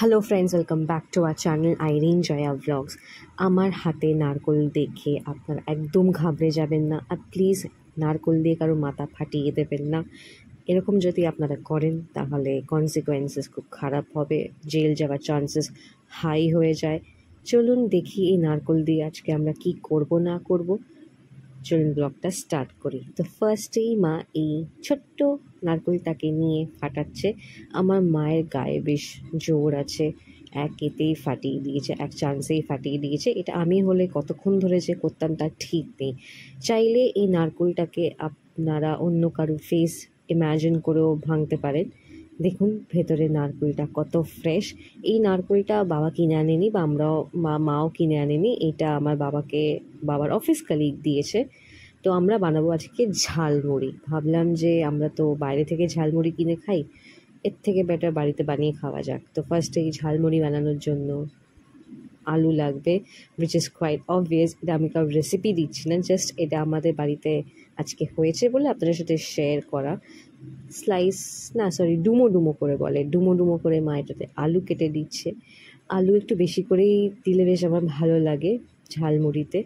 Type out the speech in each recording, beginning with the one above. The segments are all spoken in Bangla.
Hello friends, welcome back to our channel Irene Joya blogs. আমার হাতে নারকোল দেখে আপনারা একদম ঘাবড়ে যাবেন না, আর প্লিজ নারকোল দিয়ে কারো মাথা ফাটিয়ে দেবেন না। এরকম যদি আপনারা করেন তাহলে কনসিকোয়েন্সেস খুব খারাপ হবে, জেল যাওয়ার চান্সেস হাই হয়ে যায়। চলুন দেখি এই নারকোল দিয়ে আজকে আমরা কি করব না করব। চলুন ব্লগটা স্টার্ট করি। তো ফার্স্টেই মা এই ছোট্ট নারকেলটাকে নিয়ে ফাটাচ্ছে। আমার মায়ের গায়ে বেশ জোর আছে, একেতেই ফাটিয়ে দিয়েছে, এক চান্সেই ফাটিয়ে দিয়েছে। এটা আমি হলে কতক্ষণ ধরে যে করতাম তার ঠিক নেই। চাইলে এই নারকেলটাকে আপনারা অন্য কারো ফেস ইম্যাজিন করেও ভাঙতে পারেন। দেখুন ভেতরে নারকেলটা কত ফ্রেশ। এই নারকেলটা বাবা কিনে আনেনি বা মাও কিনে আনেনি, এটা আমার বাবার অফিস কালিগ দিয়েছে। তো আমরা বানাবো আজকে ঝালমুড়ি। ভাবলাম যে আমরা তো বাইরে থেকে ঝালমুড়ি কিনে খাই, এর থেকে বেটার বাড়িতে বানিয়ে খাওয়া যাক। তো ফার্স্টে এই ঝালমুড়ি বানানোর জন্য আলু লাগবে, উইচ ইজ কোয়াইট অবভিয়াস। এটা আমি কারোর রেসিপি দিচ্ছি না, জাস্ট এটা আমাদের বাড়িতে আজকে হয়েছে বলে আপনাদের সাথে শেয়ার করা। ডুমো ডুমো করে বলে, ডুমো ডুমো করে মা এটাতে আলু কেটে দিচ্ছে। আলু একটু বেশি করেই দিলে বেশ আমার ভালো লাগে ঝালমুড়িতে।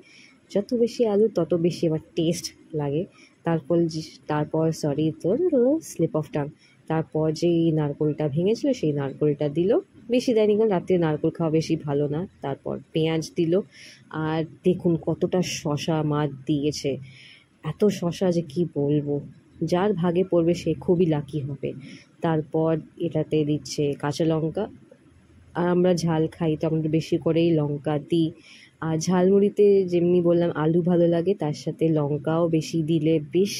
যত বেশি আলু তত বেশি আমার টেস্ট লাগে। তারপর স্লিপ অফ টাং, তারপর যেই নারকোলটা ভেঙেছিল সেই নারকোলটা দিল। বেশি দেয়নি, কারণ রাত্রে নারকোল খাওয়া বেশি ভালো না। তারপর পেঁয়াজ দিল, আর দেখুন কতটা শশা মা দিয়েছে। এত শশা যে কি বলবো, যার ভাগে পড়বে সে খুবই লাকি হবে। তারপর এটাতে দিচ্ছে কাঁচা লঙ্কা, আর আমরা ঝাল খাই তো আমরা বেশি করেই লঙ্কা দিই। আর ঝালমুড়িতে যেমনি বললাম আলু ভালো লাগে, তার সাথে লঙ্কাও বেশি দিলে বেশ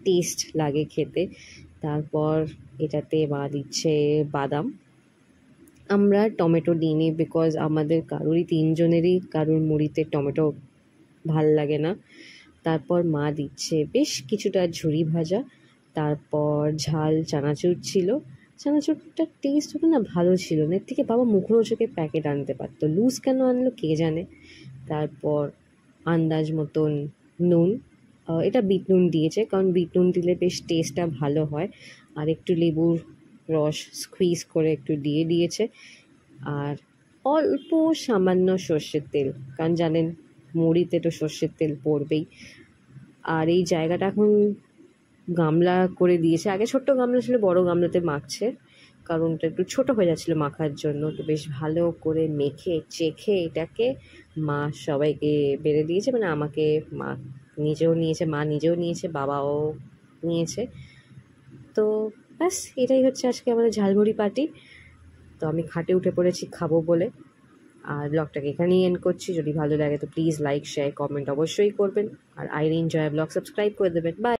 টেস্ট লাগে খেতে। তারপর এটাতে মা দিচ্ছে বাদাম। আমরা টমেটো দিইনি, বিকজ আমাদের কারোর মুড়িতে টমেটো ভাল লাগে না। তারপর মা দিচ্ছে বেশ কিছুটা ঝুরি ভাজা। তারপর ঝাল চানাচুর ছিল। চানাচুরটার টেস্ট ওটা না ভালো ছিল না, এর থেকে বাবা মুখরোচকের প্যাকেট আনতে পারতো, লুজ কেন আনলো কে জানে। তারপর আন্দাজ মতন নুন, এটা বিট নুন দিয়েছে, কারণ বিট নুন দিলে বেশ টেস্টটা ভালো হয়। আর একটু লেবুর রস স্কুইজ করে একটু দিয়ে দিয়েছে। আর অল্প সামান্য সর্ষের তেল, কারণ জানেন মুড়িতে তো সর্ষের তেল পড়বেই। আর এই জায়গাটা এখন গামলা করে দিয়েছে, আগে ছোট্ট গামলা ছিল, বড় গামলাতে মাখছে, কারণ ওটা একটু ছোটো হয়ে যাচ্ছিলো মাখার জন্য। তো বেশ ভালো করে মেখে চেখে এটাকে মা সবাইকে বেড়ে দিয়েছে, মানে আমাকে মা নিজেও নিয়েছে, বাবাও নিয়েছে। তো ব্যাস এটাই হচ্ছে আজকে আমাদের ঝালমুড়ি পার্টি। তো আমি খাটে উঠে পড়েছি খাবো বলে। আর ব্লগটাকে এখানেই এন্ড করছি। যদি ভালো লাগে তো প্লিজ লাইক, শেয়ার, কমেন্ট অবশ্যই করবেন। আর আইরিন জয়া ব্লগ সাবস্ক্রাইব করে দেবেন। বাই।